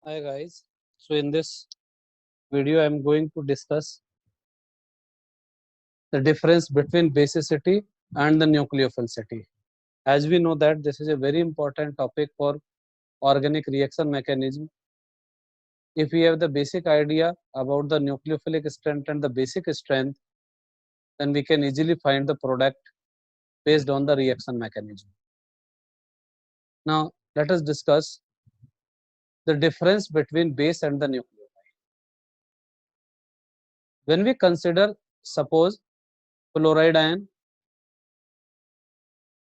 Hi guys. So in this video, I'm going to discuss the difference between basicity and the nucleophilicity. As we know that this is a very important topic for organic reaction mechanism. If we have the basic idea about the nucleophilic strength and the basic strength, then we can easily find the product based on the reaction mechanism. Now let us discuss the difference between base and the nucleophile. When we consider, suppose, fluoride ion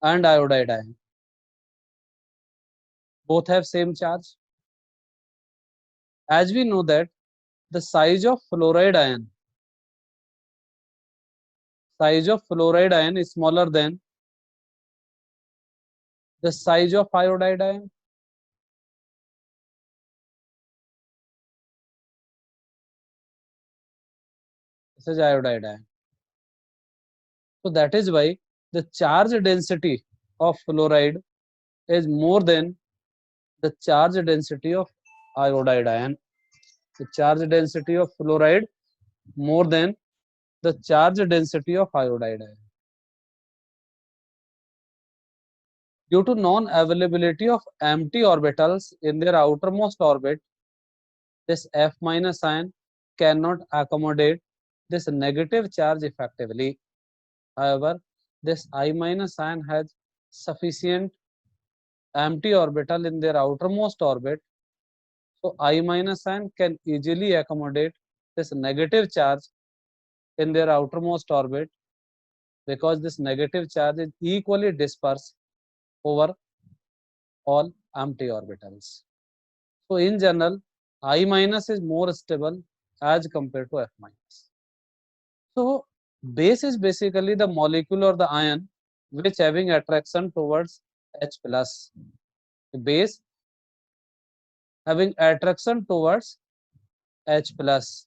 and iodide ion, both have same charge. As we know that the size of fluoride ion is smaller than the size of iodide ion. This is iodide ion. So that is why the charge density of fluoride is more than the charge density of iodide ion. The charge density of fluoride more than the charge density of iodide ion. Due to non-availability of empty orbitals in their outermost orbit, this F minus ion cannot accommodate this negative charge effectively. However, this I minus ion has sufficient empty orbital in their outermost orbit, so I minus ion can easily accommodate this negative charge in their outermost orbit, because this negative charge is equally dispersed over all empty orbitals. So in general, I minus is more stable as compared to F minus. So base is basically the molecule or the ion which having attraction towards H plus. The base having attraction towards H plus,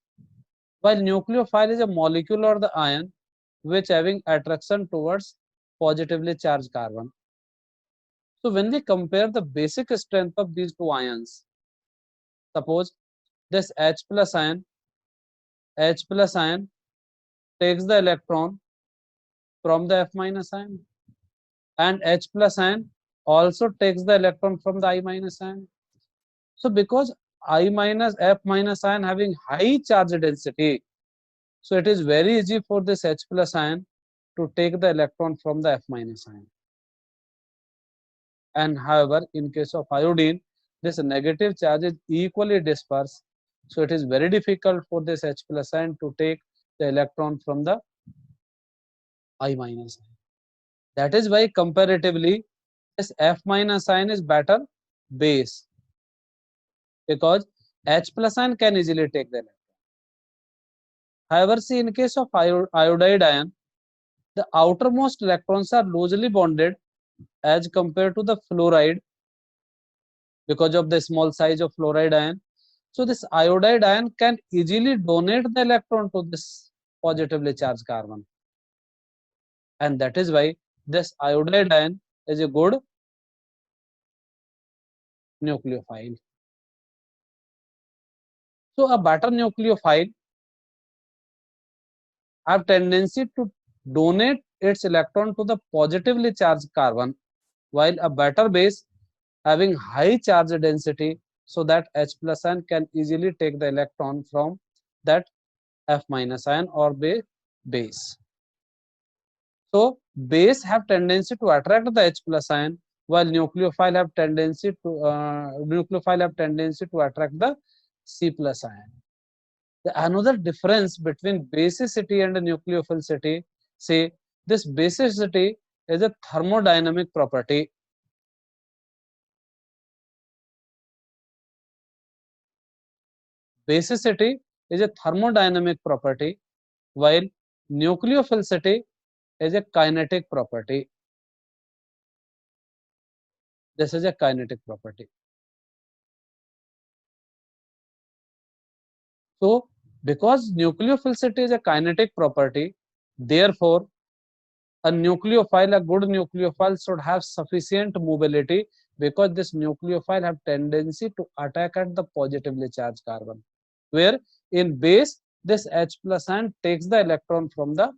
while nucleophile is a molecule or the ion which having attraction towards positively charged carbon. So when we compare the basic strength of these two ions, suppose this H plus ion takes the electron from the F minus ion, and H plus ion also takes the electron from the I minus ion. So because I minus F minus ion having high charge density, so it is very easy for this H plus ion to take the electron from the F minus ion. And however, in case of iodine, this negative charge is equally dispersed, so it is very difficult for this H plus ion to take the electron from the I minus ion. That is why comparatively this F minus ion is better base, because H plus ion can easily take the electron. However, see, in case of iodide ion, the outermost electrons are loosely bonded as compared to the fluoride, because of the small size of fluoride ion. So this iodide ion can easily donate the electron to this positively charged carbon, and that is why this iodide ion is a good nucleophile. So a better nucleophile have tendency to donate its electron to the positively charged carbon, while a better base having high charge density, so that H plus ion can easily take the electron from that F minus ion or base. So base have tendency to attract the H plus ion, while nucleophile have tendency to attract the C plus ion. Another difference between basicity and nucleophilicity, say this basicity is a thermodynamic property. Basicity is a thermodynamic property, while nucleophilicity is a kinetic property. This is a kinetic property. So because nucleophilicity is a kinetic property, therefore a good nucleophile should have sufficient mobility, because this nucleophile have tendency to attack at the positively charged carbon, where in base this H plus ion takes the electron from the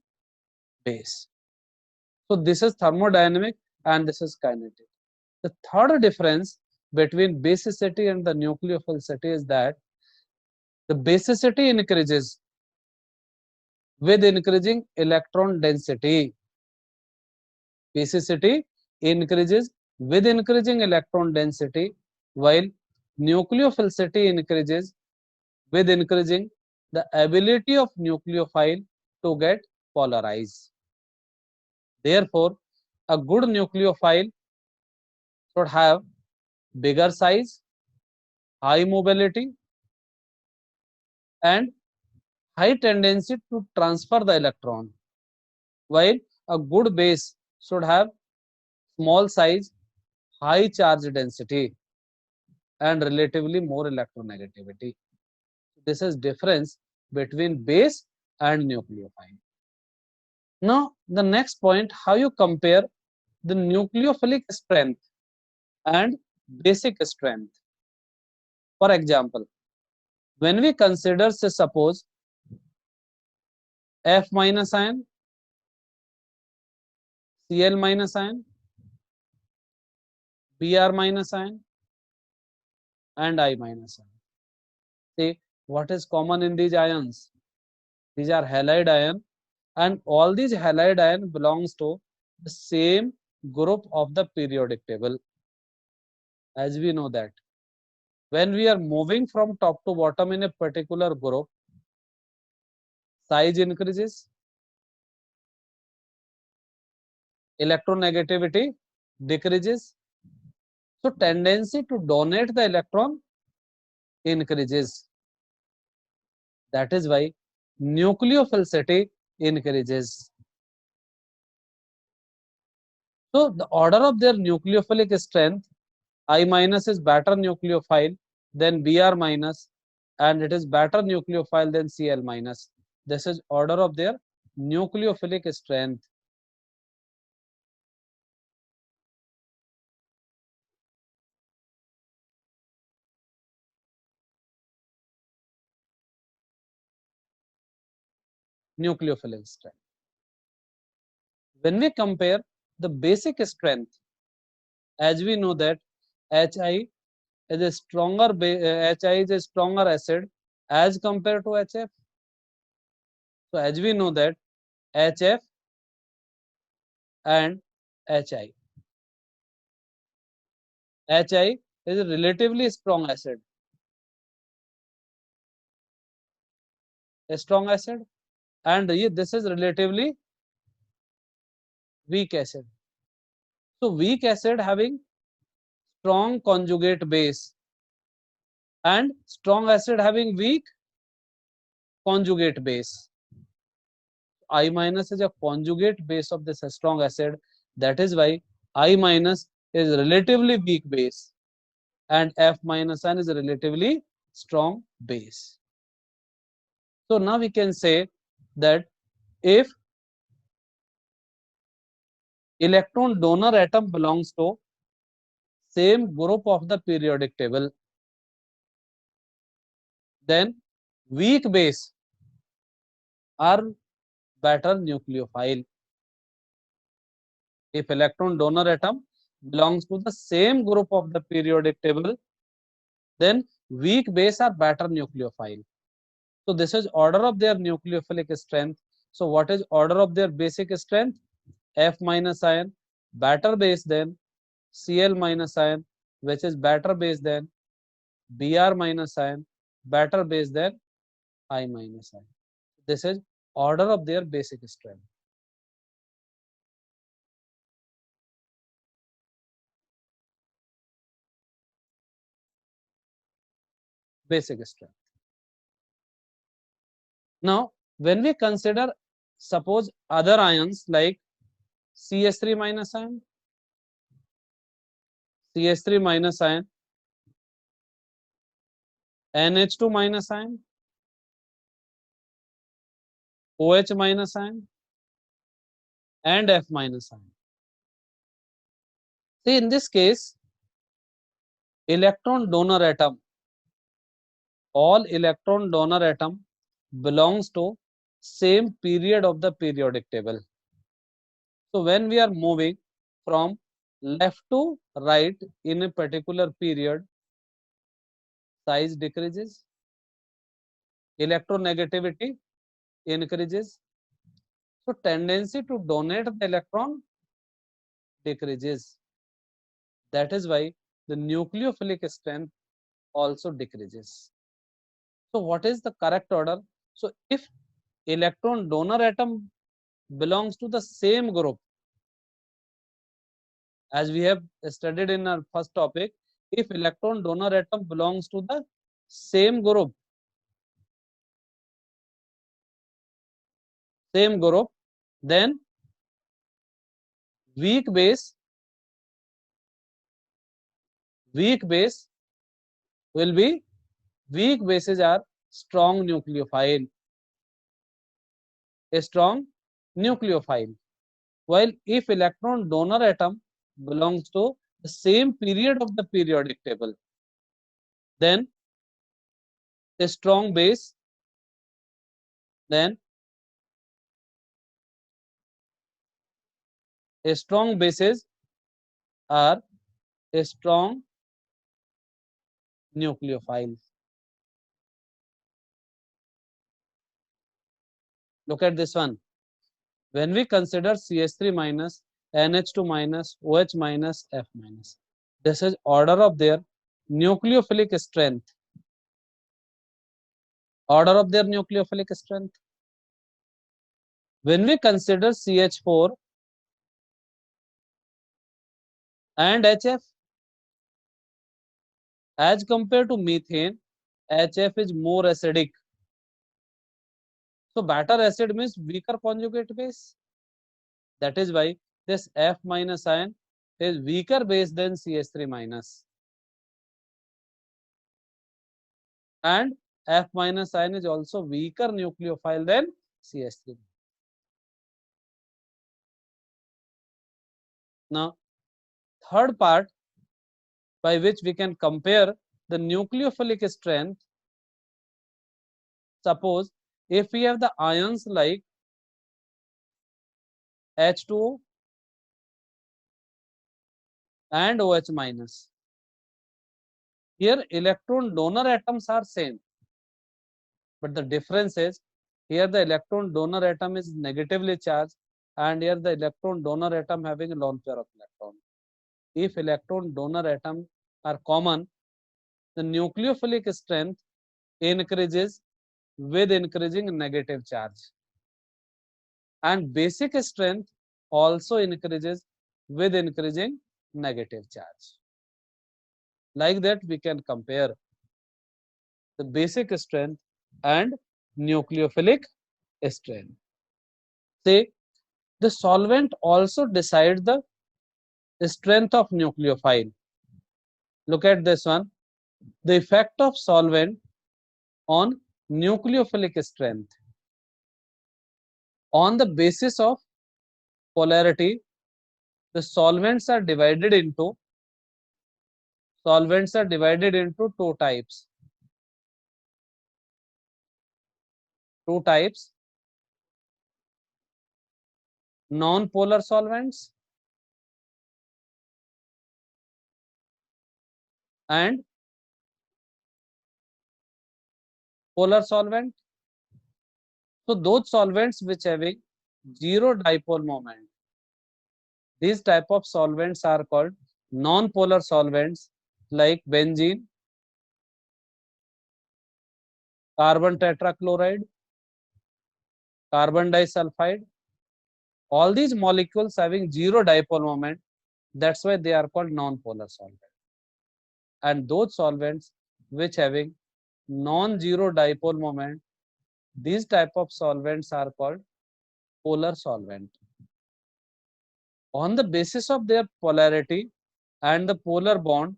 base. So this is thermodynamic and this is kinetic. The third difference between basicity and the nucleophilicity is that the basicity increases with increasing electron density. Basicity increases with increasing electron density, while nucleophilicity increases with increasing the ability of nucleophile to get polarized. Therefore, a good nucleophile should have bigger size, high mobility, and high tendency to transfer the electron, while a good base should have small size, high charge density, and relatively more electronegativity. This is difference between base and nucleophile. Now, the next point, how you compare the nucleophilic strength and basic strength. For example, when we consider, say, suppose F minus ion, Cl minus ion, Br minus ion, and I minus ion. See, what is common in these ions? These are halide ion, and all these halide ion belongs to the same group of the periodic table. As we know that when we are moving from top to bottom in a particular group, size increases, electronegativity decreases, so tendency to donate the electron increases. That is why nucleophilicity increases. So the order of their nucleophilic strength, I minus is better nucleophile than Br minus, and it is better nucleophile than Cl minus. This is order of their nucleophilic strength. Nucleophilic strength. When we compare the basic strength, as we know that Hi is a stronger Hi is a stronger acid as compared to HF. So as we know that HF and Hi. Hi is a relatively strong acid. A strong acid, and this is relatively weak acid. So weak acid having strong conjugate base and strong acid having weak conjugate base. I minus is a conjugate base of this strong acid. That is why I minus is relatively weak base and F minus ion is a relatively strong base. So now we can say that if electron donor atom belongs to same group of the periodic table, then weak base are better nucleophile. If electron donor atom belongs to the same group of the periodic table, then weak base are better nucleophile. So this is order of their nucleophilic strength. So what is order of their basic strength? F minus ion, better base than Cl minus ion, which is better base than Br minus ion, better base than I minus ion. This is order of their basic strength. Basic strength. Now, when we consider, suppose other ions like CH3 minus ion, CH3 minus ion, NH2 minus ion, OH minus ion, and F minus ion. See, in this case, electron donor atom, all electron donor atom belongs to same period of the periodic table. So when we are moving from left to right in a particular period, size decreases, electronegativity increases, so tendency to donate the electron decreases. That is why the nucleophilic strength also decreases. So what is the correct order? So if electron donor atom belongs to the same group, as we have studied in our first topic, if electron donor atom belongs to the same group, then weak base will be, weak bases are strong nucleophile, a strong nucleophile. While if electron donor atom belongs to the same period of the periodic table, then a strong base, then a strong bases are a strong nucleophile. Look at this one. When we consider CH3 minus, NH2 minus, OH minus, F minus, this is order of their nucleophilic strength. Order of their nucleophilic strength. When we consider CH4 and HF, as compared to methane, HF is more acidic. So better acid means weaker conjugate base. That is why this F minus ion is weaker base than CH3 minus. And F minus ion is also weaker nucleophile than CH3. Now, third part by which we can compare the nucleophilic strength. Suppose if we have the ions like H2O and OH minus. Here electron donor atoms are same, but the difference is here the electron donor atom is negatively charged and here the electron donor atom having a lone pair of electron. If electron donor atom are common, the nucleophilic strength increases with increasing negative charge, and basic strength also increases with increasing negative charge. Like that we can compare the basic strength and nucleophilic strength. Say the solvent also decide the strength of nucleophile. Look at this one. The effect of solvent on nucleophilic strength. On the basis of polarity, the solvents are divided into two types. Non-polar solvents and polar solvent. So those solvents which having zero dipole moment, these type of solvents are called non-polar solvents, like benzene, carbon tetrachloride, carbon disulfide. All these molecules having zero dipole moment, that's why they are called non-polar solvents. And those solvents which having non-zero dipole moment, these type of solvents are called polar solvent. On the basis of their polarity and the polar bond,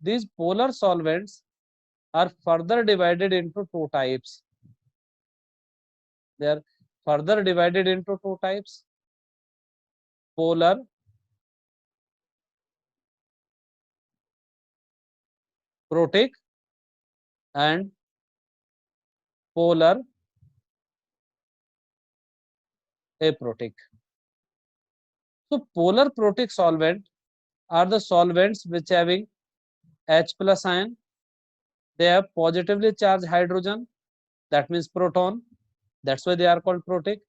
these polar solvents are further divided into two types. They are further divided into two types: polar protic and polar aprotic. So polar protic solvent are the solvents which having H plus ion. They have positively charged hydrogen, that means proton. That's why they are called protic,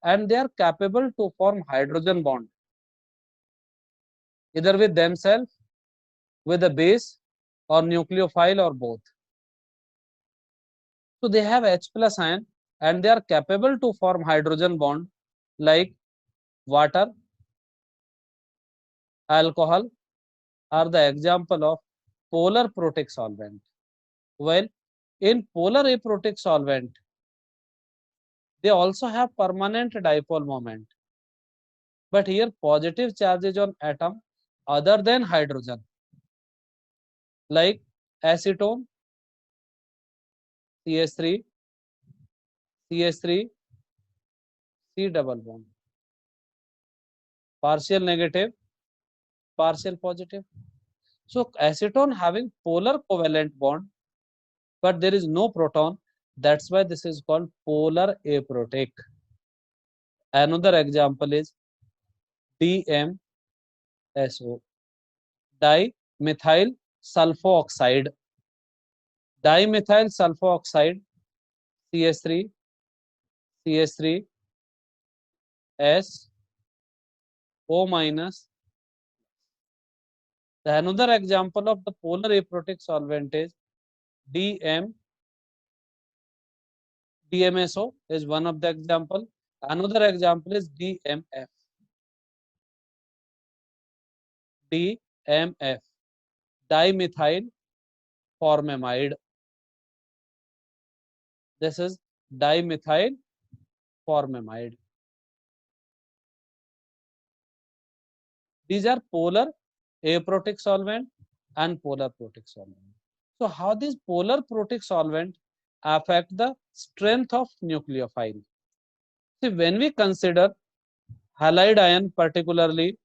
and they are capable to form hydrogen bond either with themselves, with a base, or nucleophile, or both. So they have H plus ion and they are capable to form hydrogen bond like water, alcohol are the example of polar protic solvent. Well, in polar aprotic solvent, they also have permanent dipole moment. But here positive charges on atom other than hydrogen, like acetone, CH3, CH3, C double bond, partial negative, partial positive. So acetone having polar covalent bond, but there is no proton. That's why this is called polar aprotic. Another example is DMSO, dimethyl sulfoxide. Dimethyl sulfoxide, CH3, CH3, S, O minus. The another example of the polar aprotic solvent is DMSO is one of the example. Another example is DMF. DMF, dimethyl formamide. This is dimethyl formamide. These are polar aprotic solvent and polar protic solvent. So how these polar protic solvent affect the strength of nucleophile? See, when we consider halide ion, particularly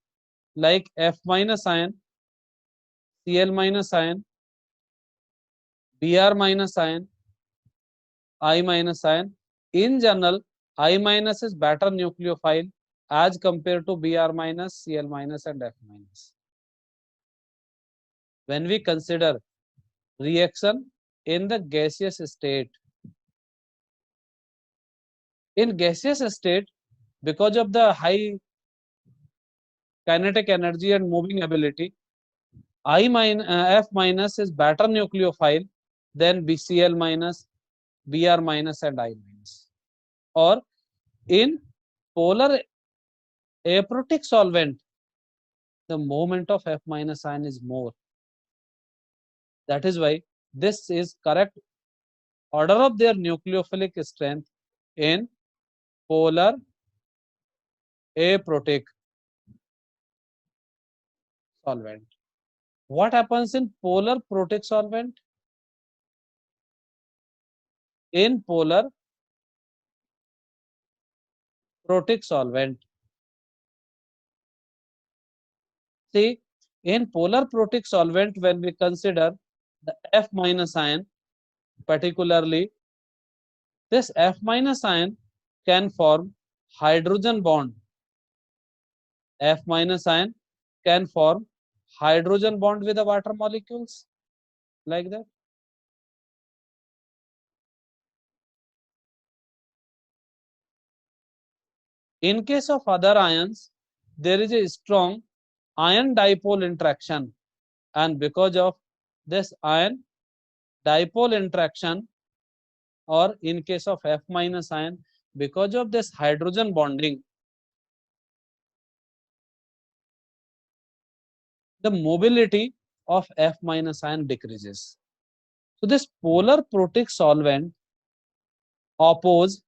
like F minus ion, Cl minus ion, Br minus ion, I minus ion, in general, I minus is better nucleophile as compared to Br minus, Cl minus, and F minus. When we consider reaction in the gaseous state, in gaseous state, because of the high kinetic energy and moving ability, F minus is better nucleophile than Bcl minus, Br minus, and I minus. Or in polar aprotic solvent, the moment of F minus ion is more. That is why this is correct order of their nucleophilic strength in polar aprotic solvent. What happens in polar protic solvent? In polar protic solvent, see, in polar protic solvent, when we consider the F minus ion, particularly this F minus ion can form hydrogen bond. F minus ion can form hydrogen bond with the water molecules like that. In case of other ions, there is a strong ion dipole interaction, and because of this ion dipole interaction, or in case of F minus ion, because of this hydrogen bonding, the mobility of F minus ion decreases. So this polar protic solvent oppose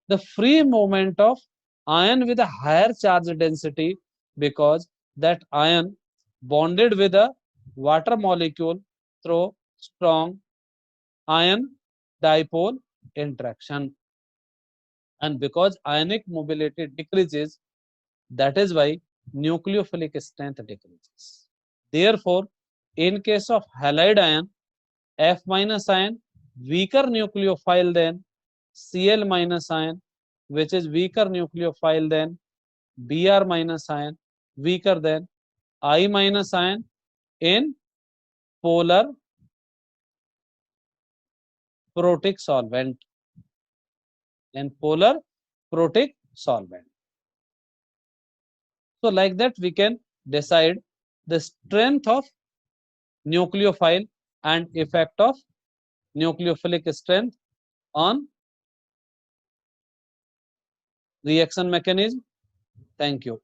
the free movement of ion with a higher charge density, because that ion bonded with a water molecule through strong ion dipole interaction. And because ionic mobility decreases, that is why nucleophilic strength decreases. Therefore, in case of halide ion, F minus ion weaker nucleophile than Cl minus ion, which is weaker nucleophile than Br minus ion, weaker than I minus ion in polar protic solvent. In polar protic solvent. So like that we can decide the strength of nucleophile and effect of nucleophilic strength on reaction mechanism. Thank you.